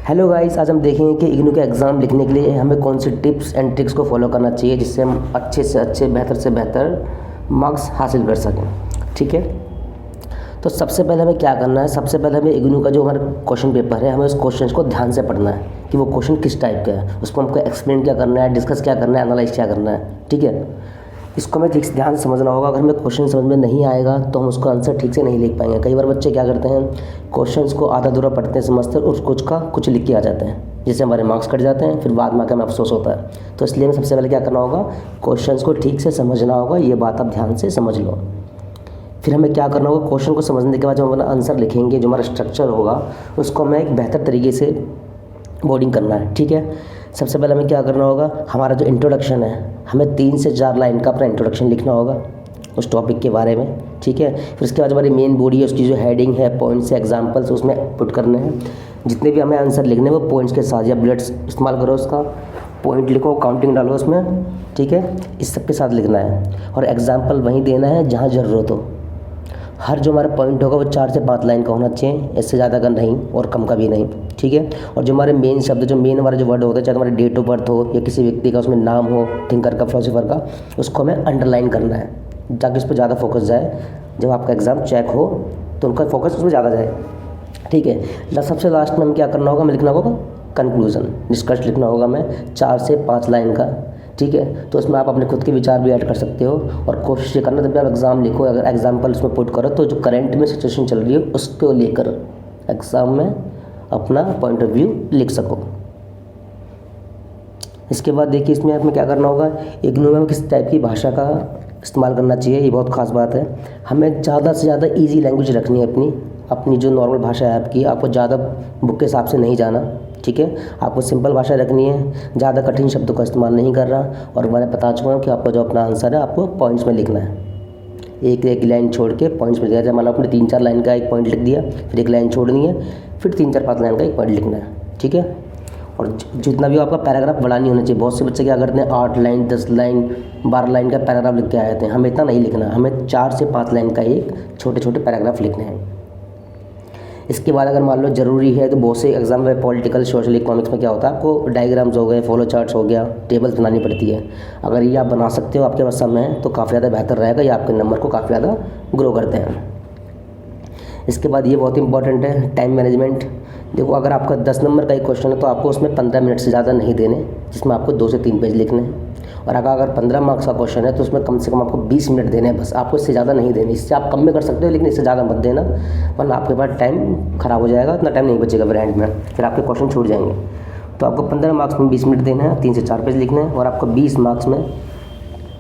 Hello guys, आज हम देखेंगे कि इग्नू के एग्ज़ाम लिखने के लिए हमें कौन सी टिप्स एंड ट्रिक्स को फॉलो करना चाहिए जिससे हम अच्छे से अच्छे बेहतर से बेहतर मार्क्स हासिल कर सकें। ठीक है, तो सबसे पहले हमें क्या करना है। सबसे पहले हमें इग्नू का जो हमारा क्वेश्चन पेपर है, हमें उस क्वेश्चन को ध्यान से पढ़ना है कि वो क्वेश्चन किस टाइप का है, उसको हमको एक्सप्लेन क्या करना है, डिस्कस क्या करना है, एनालाइज क्या करना है। ठीक है, इसको हमें ठीक से ध्यान से समझना होगा। अगर हमें क्वेश्चन समझ में नहीं आएगा तो हम उसका आंसर ठीक से नहीं लिख पाएंगे। कई बार बच्चे क्या करते हैं, क्वेश्चंस को आधा अधूरा पढ़ते हैं, समझते हैं और कुछ का कुछ लिख के आ जाते हैं, जिससे हमारे मार्क्स कट जाते हैं, फिर बाद में आकर हमें अफसोस होता है। तो इसलिए हमें सबसे पहले क्या करना होगा, क्वेश्चंस को ठीक से समझना होगा। ये बात आप ध्यान से समझ लो। फिर हमें क्या करना होगा, क्वेश्चन को समझने के बाद जो हमारा आंसर लिखेंगे, जो हमारा स्ट्रक्चर होगा, उसको हमें एक बेहतर तरीके से बोर्डिंग करना है। ठीक है, सबसे पहले हमें क्या करना होगा, हमारा जो इंट्रोडक्शन है, हमें 3 से 4 लाइन का अपना इंट्रोडक्शन लिखना होगा उस टॉपिक के बारे में। ठीक है, फिर उसके बाद हमारी मेन बॉडी है, उसकी जो हेडिंग है, पॉइंट्स है, एग्जांपल्स उसमें पुट करने हैं। जितने भी हमें आंसर लिखने हैं वो पॉइंट्स के साथ या बुलेट्स इस्तेमाल करो, उसका पॉइंट लिखो, काउंटिंग डालो उसमें। ठीक है, इस सब के साथ लिखना है और एग्जाम्पल वहीं देना है जहाँ ज़रूरत हो। हर जो हमारा पॉइंट होगा वो 4 से 5 लाइन का होना चाहिए, इससे ज़्यादा का नहीं और कम का भी नहीं। ठीक है, और जो हमारे मेन शब्द, जो मेन हमारे जो वर्ड होते हैं, चाहे हमारे डेट ऑफ बर्थ हो या किसी व्यक्ति का उसमें नाम हो, थिंकर का, फिलोसोफर का, उसको हमें अंडरलाइन करना है ताकि उस पर ज़्यादा फोकस जाए। जब आपका एग्ज़ाम चेक हो तो उनका फोकस उसमें ज़्यादा जाए। ठीक है, सबसे लास्ट में हमें क्या करना होगा, हमें लिखना होगा कंक्लूजन, निष्कर्ष लिखना होगा हमें 4 से 5 लाइन का। ठीक है, तो उसमें आप अपने खुद के विचार भी ऐड कर सकते हो और कोशिश ये करना जब भी आप एग्ज़ाम लिखो, अगर एग्जाम्पल उसमें पुट करो तो जो करंट में सिचुएशन चल रही है उसको लेकर एग्ज़ाम में अपना पॉइंट ऑफ व्यू लिख सको। इसके बाद देखिए, इसमें हमें क्या करना होगा, इग्नू में किस टाइप की भाषा का इस्तेमाल करना चाहिए, ये बहुत खास बात है। हमें ज़्यादा से ज़्यादा ईजी लैंग्वेज रखनी है अपनी जो नॉर्मल भाषा है आपकी। आपको ज़्यादा बुक के हिसाब से नहीं जाना। ठीक है, आपको सिंपल भाषा रखनी है, ज़्यादा कठिन शब्दों का इस्तेमाल नहीं कर रहा। और मैंने बता चुका हूँ कि आपको जो अपना आंसर है आपको पॉइंट्स में लिखना है, एक एक लाइन छोड़ के पॉइंट्स में लिखना है। जब मान लो आपने 3-4 लाइन का एक पॉइंट लिख दिया, फिर एक लाइन छोड़नी है, फिर 3-4-5 लाइन का एक पॉइंट लिखना है। ठीक है, और जितना भी आपका पैराग्राफ बड़ा नहीं होना चाहिए। बहुत से बच्चे क्या करते हैं, 8 लाइन, 10 लाइन, 12 लाइन का पैराग्राफ लिख के आए थे। हमें इतना नहीं लिखना, हमें 4 से 5 लाइन का एक छोटे छोटे पैराग्राफ लिखने हैं। इसके बाद अगर मान लो ज़रूरी है तो बहुत से एग्जाम में पॉलिटिकल, सोशल, इकोनॉमिक्स में क्या होता है, आपको डायग्राम्स हो गए, फॉलो चार्ट्स हो गया, टेबल्स बनानी पड़ती है। अगर ये आप बना सकते हो, आपके पास समय है, तो काफ़ी ज़्यादा बेहतर रहेगा, ये आपके नंबर को काफ़ी ज़्यादा ग्रो करते हैं। इसके बाद ये बहुत इंपॉर्टेंट है, टाइम मैनेजमेंट। देखो, अगर आपका 10 नंबर का एक क्वेश्चन है तो आपको उसमें 15 मिनट से ज़्यादा नहीं देने, जिसमें आपको 2 से 3 पेज लिखने हैं। और अगर 15 मार्क्स का क्वेश्चन है तो उसमें कम से कम आपको 20 मिनट देने हैं बस, आपको इससे ज़्यादा नहीं देने। इससे आप कम में कर सकते हो लेकिन इससे ज़्यादा मत देना, वरना आपके पास टाइम ख़राब हो जाएगा, इतना टाइम नहीं बचेगा फिर एंड में, फिर आपके क्वेश्चन छूट जाएंगे। तो आपको 15 मार्क्स में 20 मिनट देना है, 3 से 4 पेज लिखने हैं। और आपको 20 मार्क्स में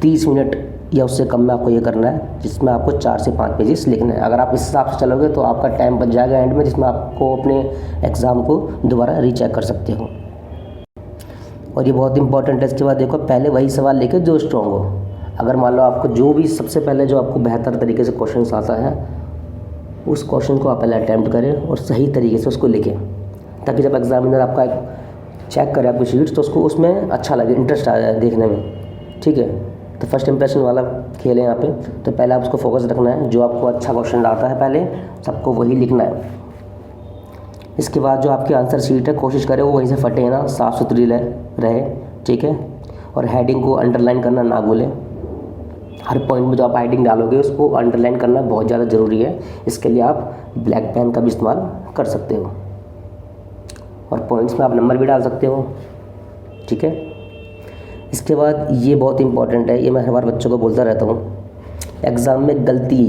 30 मिनट या उससे कम में आपको ये करना है, जिसमें आपको 4 से 5 पेजेस लिखने हैं। अगर आप इस हिसाब से चलोगे तो आपका टाइम बच जाएगा एंड में, जिसमें आपको अपने एग्ज़ाम को दोबारा रीचेक कर सकते हो। और ये बहुत इंपॉर्टेंट है। इसके बाद देखो, पहले वही सवाल लेके जो स्ट्रॉन्ग हो। अगर मान लो आपको जो भी सबसे पहले जो आपको बेहतर तरीके से क्वेश्चन आता है, उस क्वेश्चन को आप पहले अटैम्प्ट करें और सही तरीके से उसको लिखें, ताकि जब एग्जामिनर आपका चेक करे आपकी शीट्स तो उसको उसमें अच्छा लगे, इंटरेस्ट आ जाए देखने में। ठीक है, तो फर्स्ट इंप्रेशन वाला खेल है यहाँ पे। तो पहले आप उसको फोकस रखना है, जो आपको अच्छा क्वेश्चन आता है पहले सबको वही लिखना है। इसके बाद जो आपकी आंसर शीट है, कोशिश करें वो वहीं से फटे ना, साफ़ सुथरी रहे। ठीक है, और हेडिंग को अंडरलाइन करना ना भूलें। हर पॉइंट में जो आप हेडिंग डालोगे उसको अंडरलाइन करना बहुत ज़्यादा ज़रूरी है। इसके लिए आप ब्लैक पेन का भी इस्तेमाल कर सकते हो और पॉइंट्स में आप नंबर भी डाल सकते हो। ठीक है, इसके बाद ये बहुत इंपॉर्टेंट है, ये मैं हर बार बच्चों को बोलता रहता हूँ, एग्ज़ाम में गलती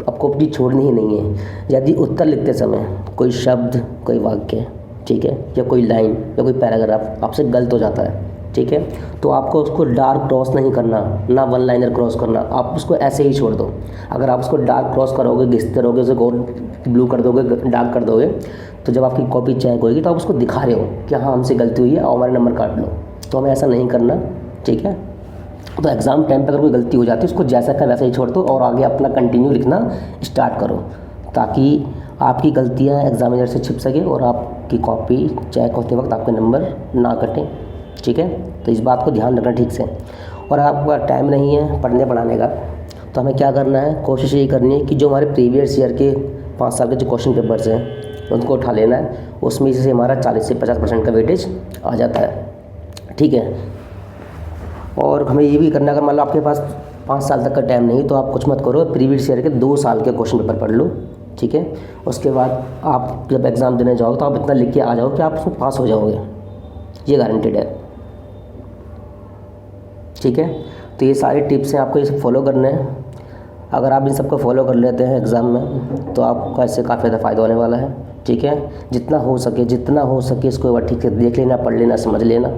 आपको अपनी छोड़नी ही नहीं है। यदि उत्तर लिखते समय कोई शब्द, कोई वाक्य, ठीक है, या कोई लाइन या कोई पैराग्राफ आपसे गलत हो जाता है, ठीक है, तो आपको उसको डार्क क्रॉस नहीं करना, ना वन लाइनर क्रॉस करना, आप उसको ऐसे ही छोड़ दो। अगर आप उसको डार्क क्रॉस करोगे, घिसते रहोगे, उसे गोल ब्लू कर दोगे, डार्क कर दोगे, तो जब आपकी कॉपी चेक होगी तो आप उसको दिखा रहे हो कि हाँ हमसे गलती हुई है और हमारे नंबर काट लो। तो हमें ऐसा नहीं करना। ठीक है, तो एग्ज़ाम टाइम पर अगर कोई गलती हो जाती है उसको जैसा का वैसा ही छोड़ दो और आगे अपना कंटिन्यू लिखना स्टार्ट करो, ताकि आपकी गलतियाँ एग्जामिनर से छिप सके और आपकी कॉपी चेक होते वक्त आपके नंबर ना कटें। ठीक है, तो इस बात को ध्यान रखना ठीक से। और आपका टाइम नहीं है पढ़ने पढ़ाने का, तो हमें क्या करना है, कोशिश यही करनी है कि जो हमारे प्रीवियस ईयर के 5 साल के जो क्वेश्चन पेपर्स हैं उनको उठा लेना है, उसमें से हमारा 40 से 50% का वेटेज आ जाता है, ठीक है। और हमें ये भी करना है, अगर मान लो आपके पास 5 साल तक का टाइम नहीं तो आप कुछ मत करो, प्रीवियस ईयर के 2 साल के क्वेश्चन पेपर पढ़ लो, ठीक है। उसके बाद आप जब एग्ज़ाम देने जाओ तो आप इतना लिख के आ जाओ कि आप उसमें पास हो जाओगे, ये गारंटेड है, ठीक है। तो ये सारी टिप्स हैं, आपको ये फॉलो करने हैं। अगर आप इन सबको फॉलो कर लेते हैं एग्ज़ाम में तो आपको इससे काफ़ी ज़्यादा फ़ायदा होने वाला है, ठीक है। जितना हो सके इसको एक बार ठीक से देख लेना, पढ़ लेना, समझ लेना,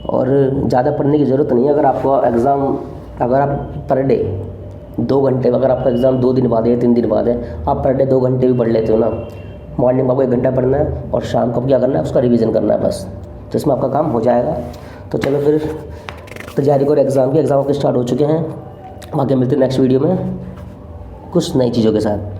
और ज़्यादा पढ़ने की ज़रूरत नहीं है। अगर आपको एग्ज़ाम, अगर आप पर डे 2 घंटे, अगर आपका एग्ज़ाम 2 दिन बाद है, 3 दिन बाद है, आप पर डे 2 घंटे भी पढ़ लेते हो ना, मॉर्निंग में आपको 1 घंटा पढ़ना है और शाम को क्या करना है, उसका रिवीजन करना है बस, तो इसमें आपका काम हो जाएगा। तो चलो फिर तैयारी करो एग्ज़ाम की, एग्ज़ाम आपके स्टार्ट हो चुके हैं। आगे मिलते हैं नेक्स्ट वीडियो में कुछ नई चीज़ों के साथ।